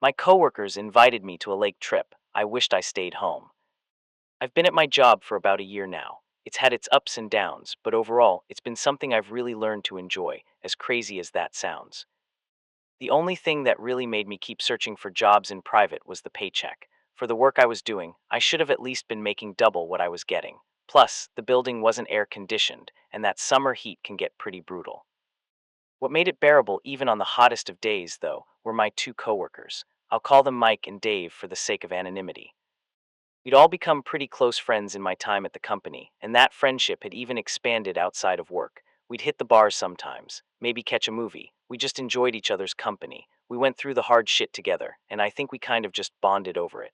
My coworkers invited me to a lake trip. I wished I stayed home. I've been at my job for about a year now. It's had its ups and downs, but overall, it's been something I've really learned to enjoy, as crazy as that sounds. The only thing that really made me keep searching for jobs in private was the paycheck. For the work I was doing, I should have at least been making double what I was getting. Plus, the building wasn't air conditioned, and that summer heat can get pretty brutal. What made it bearable even on the hottest of days, though, were my two coworkers. I'll call them Mike and Dave for the sake of anonymity. We'd all become pretty close friends in my time at the company, and that friendship had even expanded outside of work. We'd hit the bars sometimes, maybe catch a movie. We just enjoyed each other's company. We went through the hard shit together, and I think we kind of just bonded over it.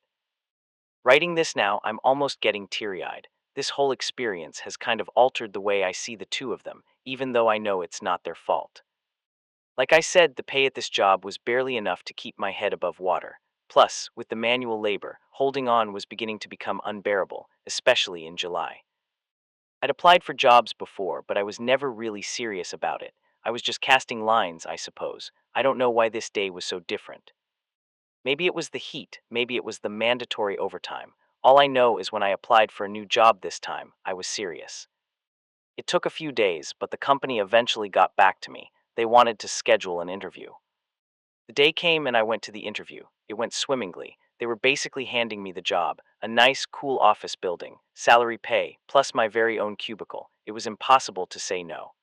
Writing this now, I'm almost getting teary-eyed. This whole experience has kind of altered the way I see the two of them, even though I know it's not their fault. Like I said, the pay at this job was barely enough to keep my head above water. Plus, with the manual labor, holding on was beginning to become unbearable, especially in July. I'd applied for jobs before, but I was never really serious about it. I was just casting lines, I suppose. I don't know why this day was so different. Maybe it was the heat, maybe it was the mandatory overtime. All I know is when I applied for a new job this time, I was serious. It took a few days, but the company eventually got back to me. They wanted to schedule an interview. The day came and I went to the interview. It went swimmingly. They were basically handing me the job, a nice, cool office building, salary pay, plus my very own cubicle. It was impossible to say no.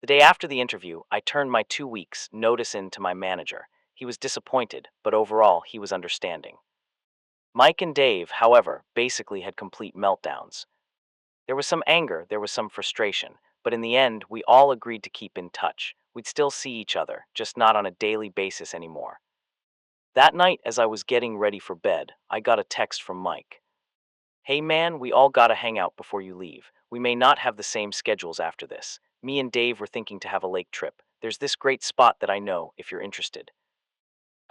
The day after the interview, I turned my 2 weeks' notice in to my manager. He was disappointed, but overall, he was understanding. Mike and Dave, however, basically had complete meltdowns. There was some anger, there was some frustration, but in the end, we all agreed to keep in touch. We'd still see each other, just not on a daily basis anymore. That night, as I was getting ready for bed, I got a text from Mike. "Hey man, we all gotta hang out before you leave. We may not have the same schedules after this. Me and Dave were thinking to have a lake trip. There's this great spot that I know, if you're interested."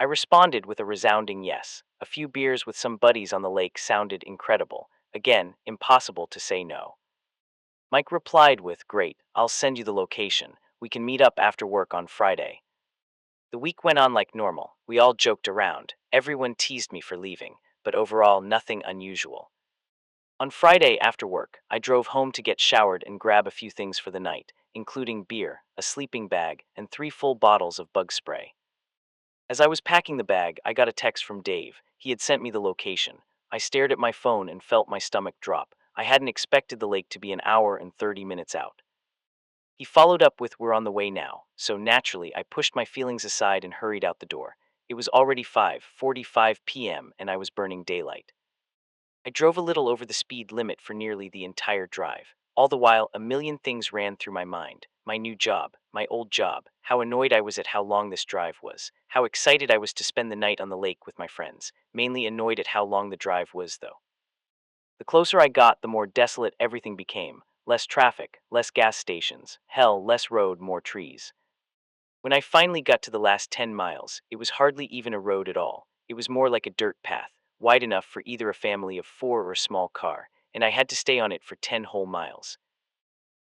I responded with a resounding yes. A few beers with some buddies on the lake sounded incredible. Again, impossible to say no. Mike replied with, "Great, I'll send you the location. We can meet up after work on Friday." The week went on like normal. We all joked around. Everyone teased me for leaving, but overall, nothing unusual. On Friday after work, I drove home to get showered and grab a few things for the night, including beer, a sleeping bag, and 3 full bottles of bug spray. As I was packing the bag, I got a text from Dave. He had sent me the location. I stared at my phone and felt my stomach drop. I hadn't expected the lake to be an hour and 30 minutes out. He followed up with, "We're on the way now," so naturally I pushed my feelings aside and hurried out the door. It was already 5:45 p.m. and I was burning daylight. I drove a little over the speed limit for nearly the entire drive. All the while, a million things ran through my mind. My new job, my old job, how annoyed I was at how long this drive was, how excited I was to spend the night on the lake with my friends, mainly annoyed at how long the drive was, though. The closer I got, the more desolate everything became. Less traffic, less gas stations, hell, less road, more trees. When I finally got to the last 10 miles, it was hardly even a road at all. It was more like a dirt path, wide enough for either a family of four or a small car, and I had to stay on it for 10 whole miles.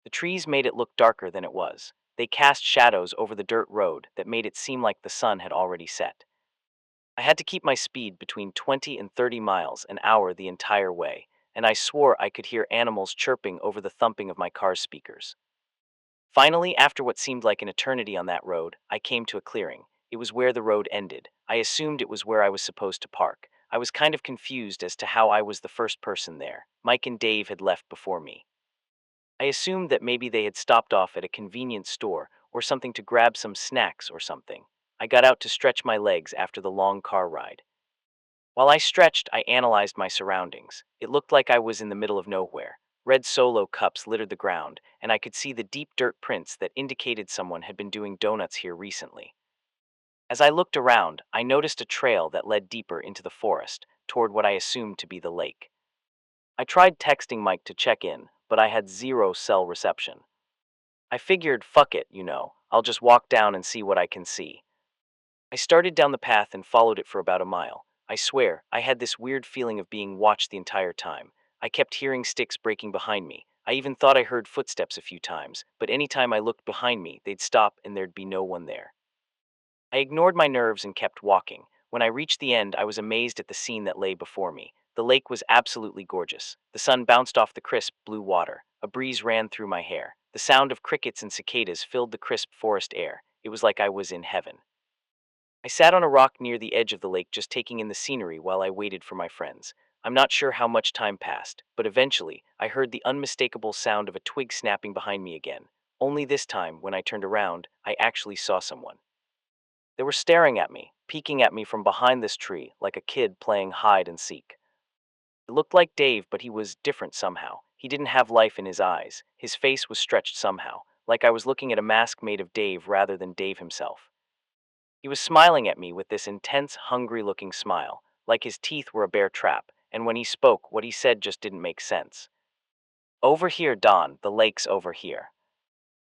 The trees made it look darker than it was. They cast shadows over the dirt road that made it seem like the sun had already set. I had to keep my speed between 20 and 30 miles an hour the entire way, and I swore I could hear animals chirping over the thumping of my car's speakers. Finally, after what seemed like an eternity on that road, I came to a clearing. It was where the road ended. I assumed it was where I was supposed to park. I was kind of confused as to how I was the first person there. Mike and Dave had left before me. I assumed that maybe they had stopped off at a convenience store or something to grab some snacks or something. I got out to stretch my legs after the long car ride. While I stretched, I analyzed my surroundings. It looked like I was in the middle of nowhere. Red Solo cups littered the ground, and I could see the deep dirt prints that indicated someone had been doing donuts here recently. As I looked around, I noticed a trail that led deeper into the forest, toward what I assumed to be the lake. I tried texting Mike to check in, but I had zero cell reception. I figured, fuck it, I'll just walk down and see what I can see. I started down the path and followed it for about a mile. I swear, I had this weird feeling of being watched the entire time. I kept hearing sticks breaking behind me. I even thought I heard footsteps a few times, but anytime I looked behind me, they'd stop and there'd be no one there. I ignored my nerves and kept walking. When I reached the end, I was amazed at the scene that lay before me. The lake was absolutely gorgeous. The sun bounced off the crisp blue water. A breeze ran through my hair. The sound of crickets and cicadas filled the crisp forest air. It was like I was in heaven. I sat on a rock near the edge of the lake just taking in the scenery while I waited for my friends. I'm not sure how much time passed, but eventually I heard the unmistakable sound of a twig snapping behind me again. Only this time, when I turned around, I actually saw someone. They were staring at me, peeking at me from behind this tree like a kid playing hide and seek. It looked like Dave, but he was different somehow. He didn't have life in his eyes. His face was stretched somehow, like I was looking at a mask made of Dave rather than Dave himself. He was smiling at me with this intense, hungry-looking smile, like his teeth were a bear trap, and when he spoke, what he said just didn't make sense. Over here, Don, the lake's over here.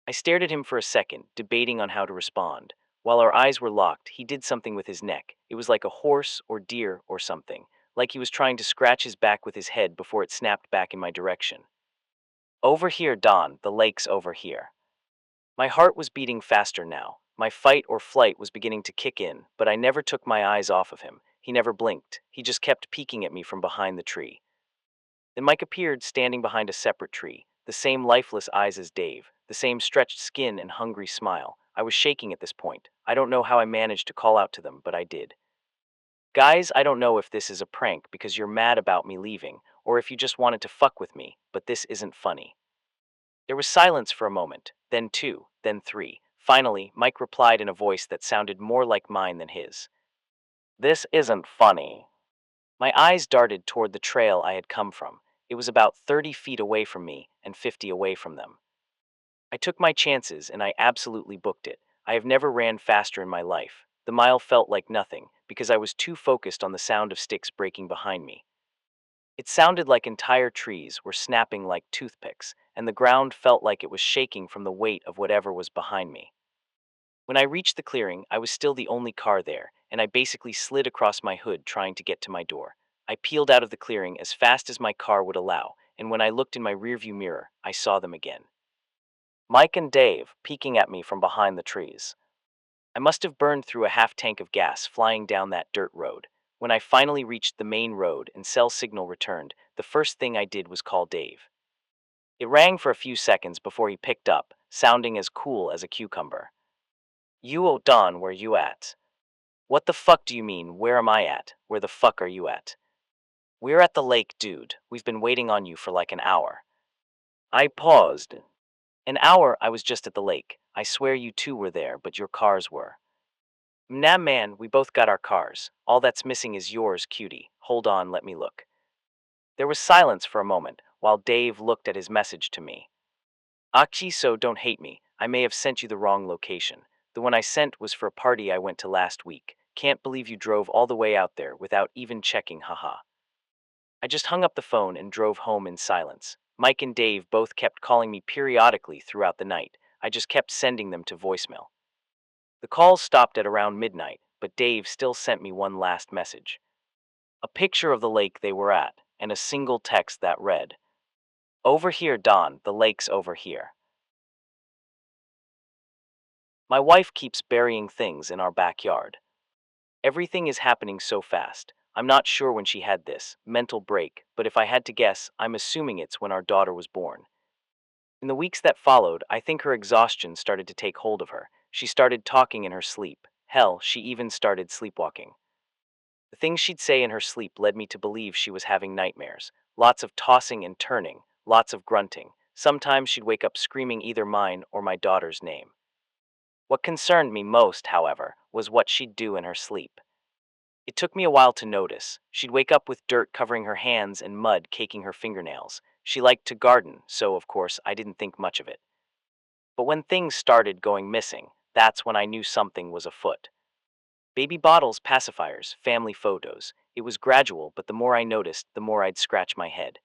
I stared at him for a second, debating on how to respond. While our eyes were locked, he did something with his neck. It was like a horse or deer or something, like he was trying to scratch his back with his head before it snapped back in my direction. Over here, Don, the lake's over here. My heart was beating faster now. My fight or flight was beginning to kick in, but I never took my eyes off of him. He never blinked. He just kept peeking at me from behind the tree. Then Mike appeared standing behind a separate tree, the same lifeless eyes as Dave, the same stretched skin and hungry smile. I was shaking at this point. I don't know how I managed to call out to them, but I did. Guys, I don't know if this is a prank because you're mad about me leaving, or if you just wanted to fuck with me, but this isn't funny. There was silence for a moment, then two, then three. Finally, Mike replied in a voice that sounded more like mine than his. This isn't funny. My eyes darted toward the trail I had come from. It was about 30 feet away from me and 50 away from them. I took my chances and I absolutely booked it. I have never ran faster in my life. The mile felt like nothing because I was too focused on the sound of sticks breaking behind me. It sounded like entire trees were snapping like toothpicks, and the ground felt like it was shaking from the weight of whatever was behind me. When I reached the clearing, I was still the only car there, and I basically slid across my hood trying to get to my door. I peeled out of the clearing as fast as my car would allow, and when I looked in my rearview mirror, I saw them again. Mike and Dave peeking at me from behind the trees. I must have burned through a half tank of gas flying down that dirt road. When I finally reached the main road and cell signal returned, the first thing I did was call Dave. It rang for a few seconds before he picked up, sounding as cool as a cucumber. You, Don, where you at? What the fuck do you mean, where am I at? Where the fuck are you at? We're at the lake, dude. We've been waiting on you for like an hour. I paused. An hour? I was just at the lake. I swear you two were there, but your cars were. Nah, man, we both got our cars. All that's missing is yours, cutie. Hold on, let me look. There was silence for a moment, while Dave looked at his message to me. Akchi, so don't hate me. I may have sent you the wrong location. The one I sent was for a party I went to last week. Can't believe you drove all the way out there without even checking, haha. I just hung up the phone and drove home in silence. Mike and Dave both kept calling me periodically throughout the night. I just kept sending them to voicemail. The calls stopped at around midnight, but Dave still sent me one last message. A picture of the lake they were at, and a single text that read, Over here, Don, the lake's over here. My wife keeps burying things in our backyard. Everything is happening so fast. I'm not sure when she had this mental break, but if I had to guess, I'm assuming it's when our daughter was born. In the weeks that followed, I think her exhaustion started to take hold of her. She started talking in her sleep. Hell, she even started sleepwalking. The things she'd say in her sleep led me to believe she was having nightmares. Lots of tossing and turning, lots of grunting. Sometimes she'd wake up screaming either mine or my daughter's name. What concerned me most, however, was what she'd do in her sleep. It took me a while to notice. She'd wake up with dirt covering her hands and mud caking her fingernails. She liked to garden, so of course I didn't think much of it. But when things started going missing, that's when I knew something was afoot. Baby bottles, pacifiers, family photos. It was gradual, but the more I noticed, the more I'd scratch my head.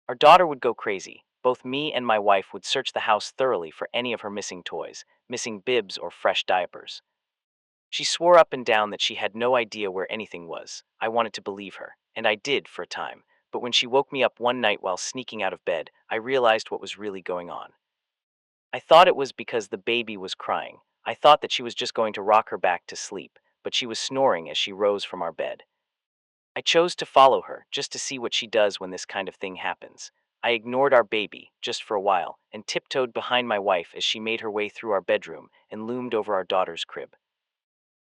Our daughter would go crazy. Both me and my wife would search the house thoroughly for any of her missing toys, missing bibs or fresh diapers. She swore up and down that she had no idea where anything was. I wanted to believe her, and I did for a time. But when she woke me up one night while sneaking out of bed, I realized what was really going on. I thought it was because the baby was crying. I thought that she was just going to rock her back to sleep. but she was snoring as she rose from our bed. I chose to follow her, just to see what she does when this kind of thing happens. I ignored our baby, just for a while, and tiptoed behind my wife as she made her way through our bedroom and loomed over our daughter's crib.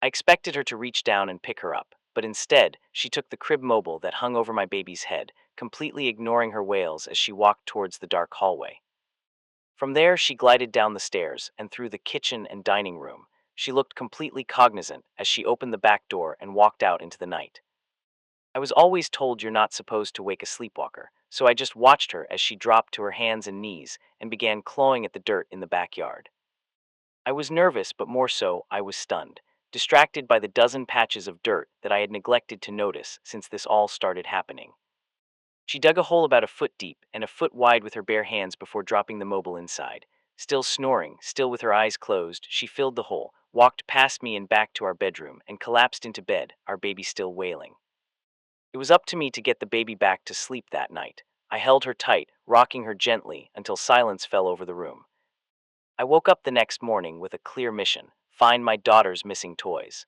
I expected her to reach down and pick her up, but instead, she took the crib mobile that hung over my baby's head, completely ignoring her wails as she walked towards the dark hallway. From there, she glided down the stairs and through the kitchen and dining room. She looked completely cognizant as she opened the back door and walked out into the night. I was always told you're not supposed to wake a sleepwalker, so I just watched her as she dropped to her hands and knees and began clawing at the dirt in the backyard. I was nervous, but more so, I was stunned, distracted by the dozen patches of dirt that I had neglected to notice since this all started happening. She dug a hole about a foot deep and a foot wide with her bare hands before dropping the mobile inside. Still snoring, still with her eyes closed, she filled the hole, walked past me and back to our bedroom, and collapsed into bed, our baby still wailing. It was up to me to get the baby back to sleep that night. I held her tight, rocking her gently until silence fell over the room. I woke up the next morning with a clear mission: find my daughter's missing toys.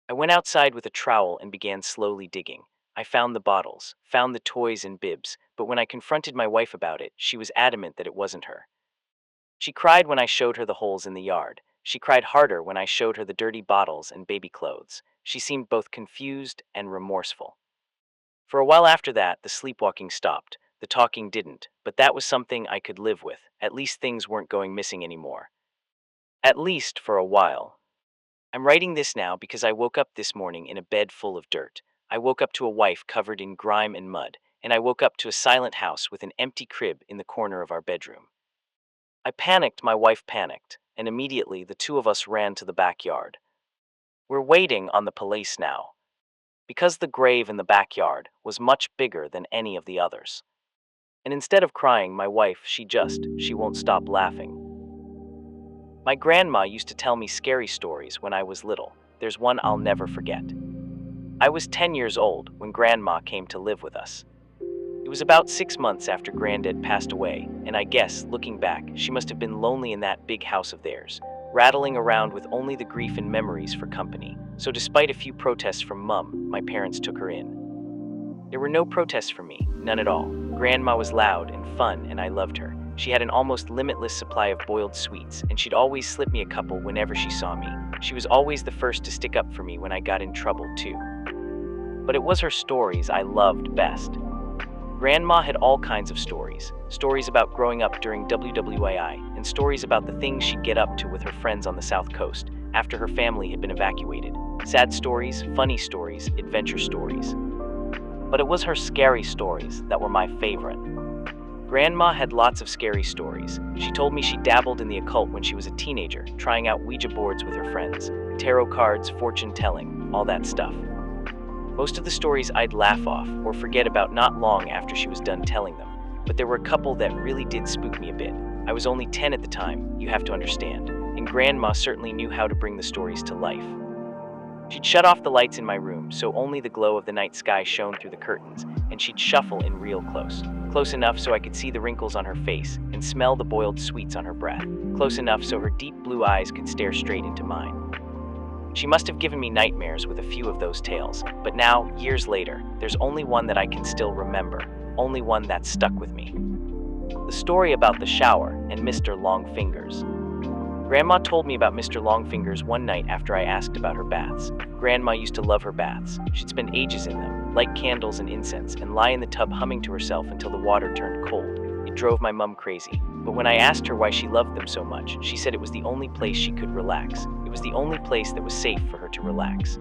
I went outside with a trowel and began slowly digging. I found the bottles, found the toys and bibs, but when I confronted my wife about it, she was adamant that it wasn't her. She cried when I showed her the holes in the yard. She cried harder when I showed her the dirty bottles and baby clothes. She seemed both confused and remorseful. For a while after that, the sleepwalking stopped. The talking didn't, but that was something I could live with. At least things weren't going missing anymore. At least for a while. I'm writing this now because I woke up this morning in a bed full of dirt. I woke up to a wife covered in grime and mud, and I woke up to a silent house with an empty crib in the corner of our bedroom. I panicked, my wife panicked, and immediately the two of us ran to the backyard. We're waiting on the police now, because the grave in the backyard was much bigger than any of the others. And instead of crying, my wife, she won't stop laughing. My grandma used to tell me scary stories when I was little. There's one I'll never forget. I was 10 years old when Grandma came to live with us. It was about 6 months after Granddad passed away, and I guess, looking back, she must have been lonely in that big house of theirs, rattling around with only the grief and memories for company. So despite a few protests from Mum, my parents took her in. There were no protests from me, none at all. Grandma was loud and fun, and I loved her. She had an almost limitless supply of boiled sweets, and she'd always slip me a couple whenever she saw me. She was always the first to stick up for me when I got in trouble, too. But it was her stories I loved best. Grandma had all kinds of stories. Stories about growing up during WWII, and stories about the things she'd get up to with her friends on the South Coast after her family had been evacuated. Sad stories, funny stories, adventure stories. But it was her scary stories that were my favorite. Grandma had lots of scary stories. She told me she dabbled in the occult when she was a teenager, trying out Ouija boards with her friends, tarot cards, fortune telling, all that stuff. Most of the stories I'd laugh off or forget about not long after she was done telling them, but there were a couple that really did spook me a bit. I was only 10 at the time, you have to understand, and Grandma certainly knew how to bring the stories to life. She'd shut off the lights in my room so only the glow of the night sky shone through the curtains, and she'd shuffle in real close enough so I could see the wrinkles on her face and smell the boiled sweets on her breath, close enough so her deep blue eyes could stare straight into mine. She must have given me nightmares with a few of those tales, but now, years later, there's only one that I can still remember, only one that stuck with me. The story about the shower and Mr. Longfingers. Grandma told me about Mr. Longfingers one night after I asked about her baths. Grandma used to love her baths. She'd spend ages in them, light candles and incense, and lie in the tub humming to herself until the water turned cold. It drove my mum crazy. But when I asked her why she loved them so much, she said it was the only place she could relax. It was the only place that was safe for her to relax.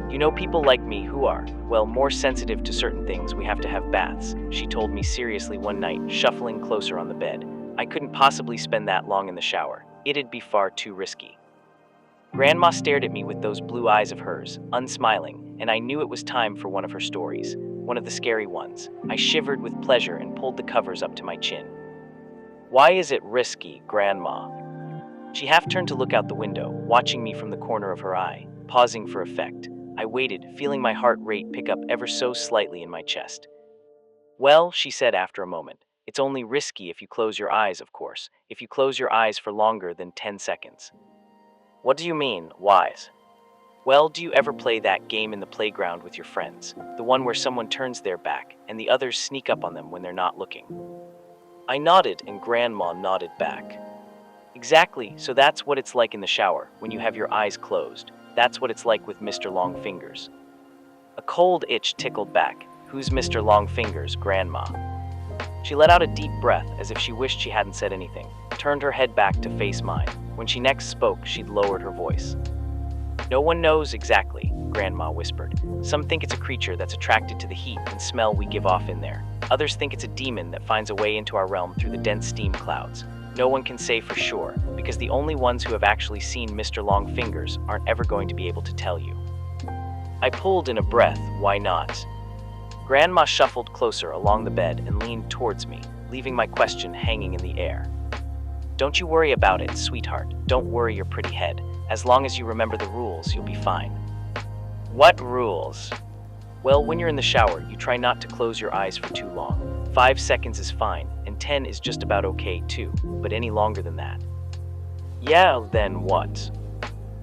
You know, people like me who are, well, more sensitive to certain things, we have to have baths, she told me seriously one night, shuffling closer on the bed. I couldn't possibly spend that long in the shower. It'd be far too risky. Grandma stared at me with those blue eyes of hers, unsmiling, and I knew it was time for one of her stories, one of the scary ones. I shivered with pleasure and pulled the covers up to my chin. Why is it risky, Grandma? She half turned to look out the window, watching me from the corner of her eye, pausing for effect. I waited, feeling my heart rate pick up ever so slightly in my chest. Well, she said after a moment, it's only risky if you close your eyes, of course, if you close your eyes for longer than 10 seconds. What do you mean, wise? Well, do you ever play that game in the playground with your friends? The one where someone turns their back and the others sneak up on them when they're not looking? I nodded and Grandma nodded back. Exactly, so that's what it's like in the shower when you have your eyes closed. That's what it's like with Mr. Longfingers. A cold itch tickled back. Who's Mr. Longfingers, Grandma? She let out a deep breath as if she wished she hadn't said anything, turned her head back to face mine. When she next spoke, she'd lowered her voice. No one knows exactly, Grandma whispered. Some think it's a creature that's attracted to the heat and smell we give off in there. Others think it's a demon that finds a way into our realm through the dense steam clouds. No one can say for sure, because the only ones who have actually seen Mr. Longfingers aren't ever going to be able to tell you. I pulled in a breath. Why not? Grandma shuffled closer along the bed and leaned towards me, leaving my question hanging in the air. Don't you worry about it, sweetheart. Don't worry your pretty head. As long as you remember the rules, you'll be fine. What rules? Well, when you're in the shower, you try not to close your eyes for too long. 5 seconds is fine, and 10 is just about okay too, but any longer than that. Yeah, then what?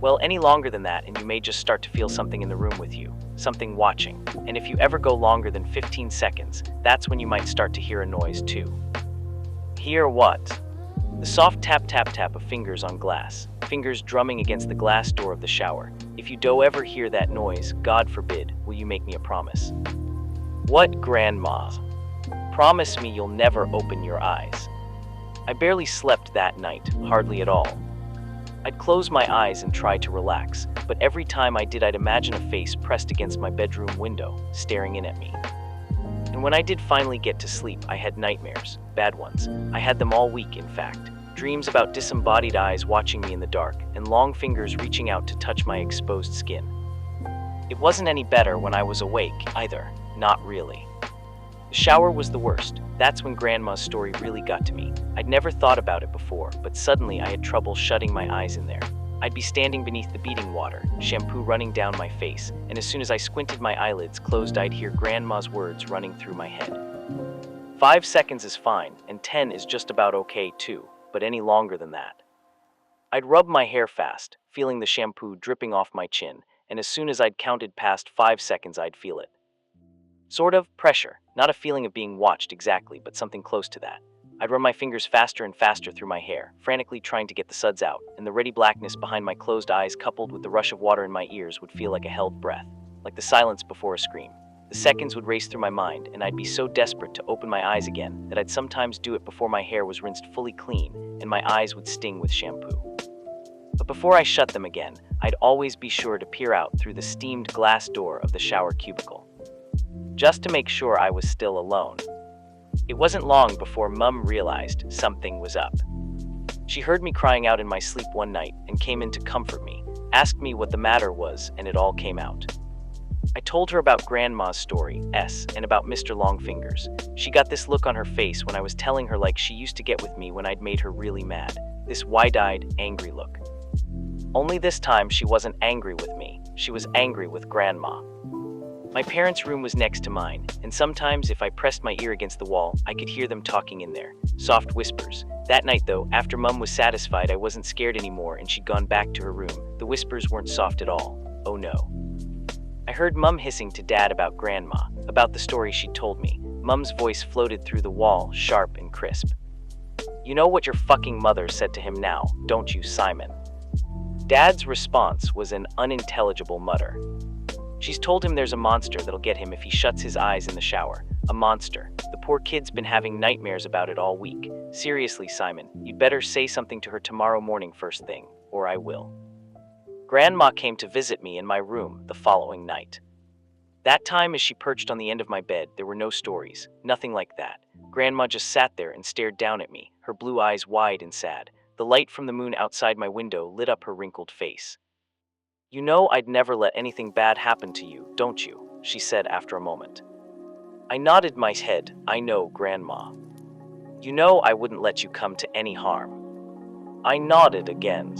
Well, any longer than that, and you may just start to feel something in the room with you, something watching. And if you ever go longer than 15 seconds, that's when you might start to hear a noise too. Hear what? The soft tap-tap-tap of fingers on glass, fingers drumming against the glass door of the shower. If you do ever hear that noise, God forbid, will you make me a promise? What, Grandma? Promise me you'll never open your eyes. I barely slept that night, hardly at all. I'd close my eyes and try to relax, but every time I did I'd imagine a face pressed against my bedroom window, staring in at me. And when I did finally get to sleep, I had nightmares, bad ones. I had them all week, in fact. Dreams about disembodied eyes watching me in the dark, and long fingers reaching out to touch my exposed skin. It wasn't any better when I was awake, either. Not really. The shower was the worst. That's when Grandma's story really got to me. I'd never thought about it before, but suddenly I had trouble shutting my eyes in there. I'd be standing beneath the beating water, shampoo running down my face, and as soon as I squinted my eyelids closed, I'd hear Grandma's words running through my head. 5 seconds is fine, and 10 is just about okay too, but any longer than that. I'd rub my hair fast, feeling the shampoo dripping off my chin, and as soon as I'd counted past 5 seconds, I'd feel it. Sort of pressure, not a feeling of being watched exactly, but something close to that. I'd run my fingers faster and faster through my hair, frantically trying to get the suds out, and the ready blackness behind my closed eyes coupled with the rush of water in my ears would feel like a held breath, like the silence before a scream. The seconds would race through my mind, and I'd be so desperate to open my eyes again that I'd sometimes do it before my hair was rinsed fully clean, and my eyes would sting with shampoo. But before I shut them again, I'd always be sure to peer out through the steamed glass door of the shower cubicle, just to make sure I was still alone. It wasn't long before Mum realized something was up. She heard me crying out in my sleep one night and came in to comfort me, asked me what the matter was, and it all came out. I told her about Grandma's story, and about Mr. Longfingers. She got this look on her face when I was telling her like she used to get with me when I'd made her really mad, this wide-eyed, angry look. Only this time she wasn't angry with me, she was angry with Grandma. My parents' room was next to mine, and sometimes if I pressed my ear against the wall, I could hear them talking in there, soft whispers. That night though, after Mum was satisfied I wasn't scared anymore and she'd gone back to her room, the whispers weren't soft at all. Oh no. I heard Mum hissing to Dad about Grandma, about the story she'd told me. Mum's voice floated through the wall, sharp and crisp. You know what your fucking mother said to him now, don't you, Simon? Dad's response was an unintelligible mutter. She's told him there's a monster that'll get him if he shuts his eyes in the shower. A monster. The poor kid's been having nightmares about it all week. Seriously, Simon, you'd better say something to her tomorrow morning first thing, or I will. Grandma came to visit me in my room the following night. That time as she perched on the end of my bed, there were no stories, nothing like that. Grandma just sat there and stared down at me, her blue eyes wide and sad. The light from the moon outside my window lit up her wrinkled face. You know I'd never let anything bad happen to you, don't you? She said after a moment. I nodded my head. I know, Grandma. You know I wouldn't let you come to any harm. I nodded again.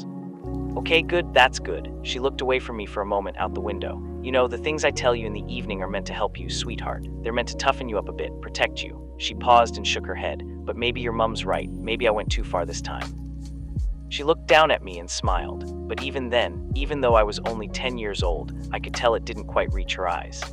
Okay, good, that's good. She looked away from me for a moment out the window. You know, the things I tell you in the evening are meant to help you, sweetheart. They're meant to toughen you up a bit, protect you. She paused and shook her head. But maybe your mum's right. Maybe I went too far this time. She looked down at me and smiled, but even then, even though I was only 10 years old, I could tell it didn't quite reach her eyes.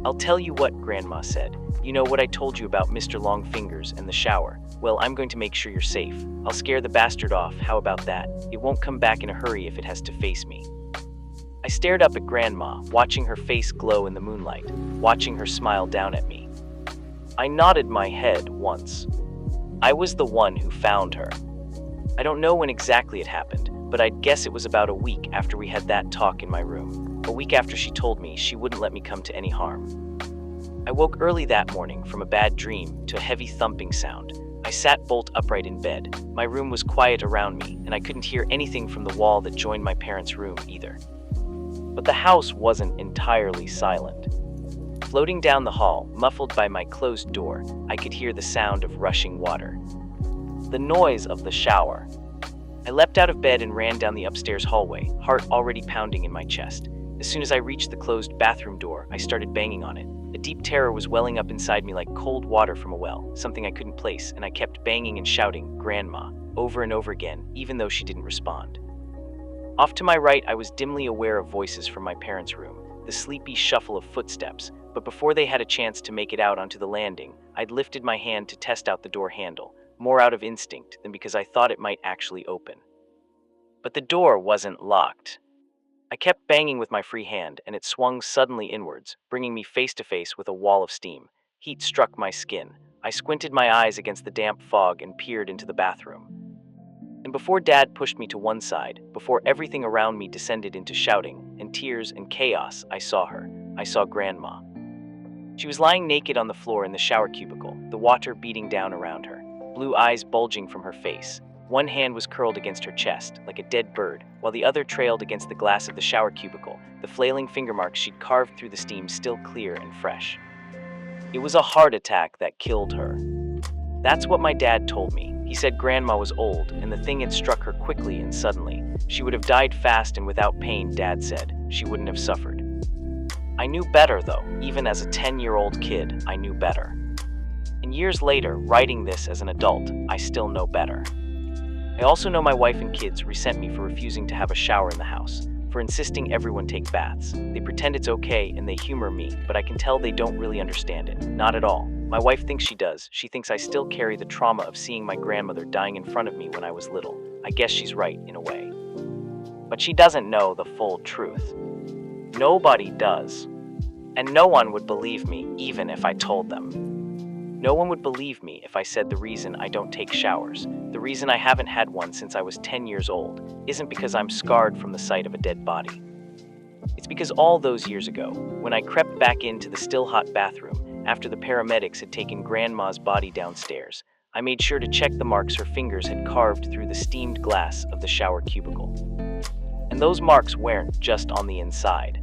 "I'll tell you what," Grandma said. "You know what I told you about Mr. Longfingers and the shower? Well, I'm going to make sure you're safe. I'll scare the bastard off, how about that? It won't come back in a hurry if it has to face me." I stared up at Grandma, watching her face glow in the moonlight, watching her smile down at me. I nodded my head once. I was the one who found her. I don't know when exactly it happened, but I'd guess it was about a week after we had that talk in my room. A week after she told me she wouldn't let me come to any harm. I woke early that morning from a bad dream to a heavy thumping sound. I sat bolt upright in bed. My room was quiet around me, and I couldn't hear anything from the wall that joined my parents' room either. But the house wasn't entirely silent. Floating down the hall, muffled by my closed door, I could hear the sound of rushing water. The noise of the shower. I leapt out of bed and ran down the upstairs hallway, heart already pounding in my chest. As soon as I reached the closed bathroom door, I started banging on it. A deep terror was welling up inside me like cold water from a well, something I couldn't place, and I kept banging and shouting, "Grandma," over and over again, even though she didn't respond. Off to my right, I was dimly aware of voices from my parents' room, the sleepy shuffle of footsteps, but before they had a chance to make it out onto the landing, I'd lifted my hand to test out the door handle, more out of instinct than because I thought it might actually open. But the door wasn't locked. I kept banging with my free hand, and it swung suddenly inwards, bringing me face to face with a wall of steam. Heat struck my skin. I squinted my eyes against the damp fog and peered into the bathroom. And before Dad pushed me to one side, before everything around me descended into shouting and tears and chaos, I saw her. I saw Grandma. She was lying naked on the floor in the shower cubicle, the water beating down around her, blue eyes bulging from her face. One hand was curled against her chest, like a dead bird, while the other trailed against the glass of the shower cubicle, the flailing finger marks she'd carved through the steam still clear and fresh. It was a heart attack that killed her. That's what my dad told me. He said Grandma was old, and the thing had struck her quickly and suddenly. She would have died fast and without pain, Dad said. She wouldn't have suffered. I knew better, though. Even as a 10-year-old kid, I knew better. And years later, writing this as an adult, I still know better. I also know my wife and kids resent me for refusing to have a shower in the house, for insisting everyone take baths. They pretend it's okay and they humor me, but I can tell they don't really understand it. Not at all. My wife thinks she does. She thinks I still carry the trauma of seeing my grandmother dying in front of me when I was little. I guess she's right, in a way. But she doesn't know the full truth. Nobody does. And no one would believe me, even if I told them. No one would believe me if I said the reason I don't take showers, the reason I haven't had one since I was 10 years old, isn't because I'm scarred from the sight of a dead body. It's because all those years ago, when I crept back into the still hot bathroom after the paramedics had taken Grandma's body downstairs, I made sure to check the marks her fingers had carved through the steamed glass of the shower cubicle. And those marks weren't just on the inside.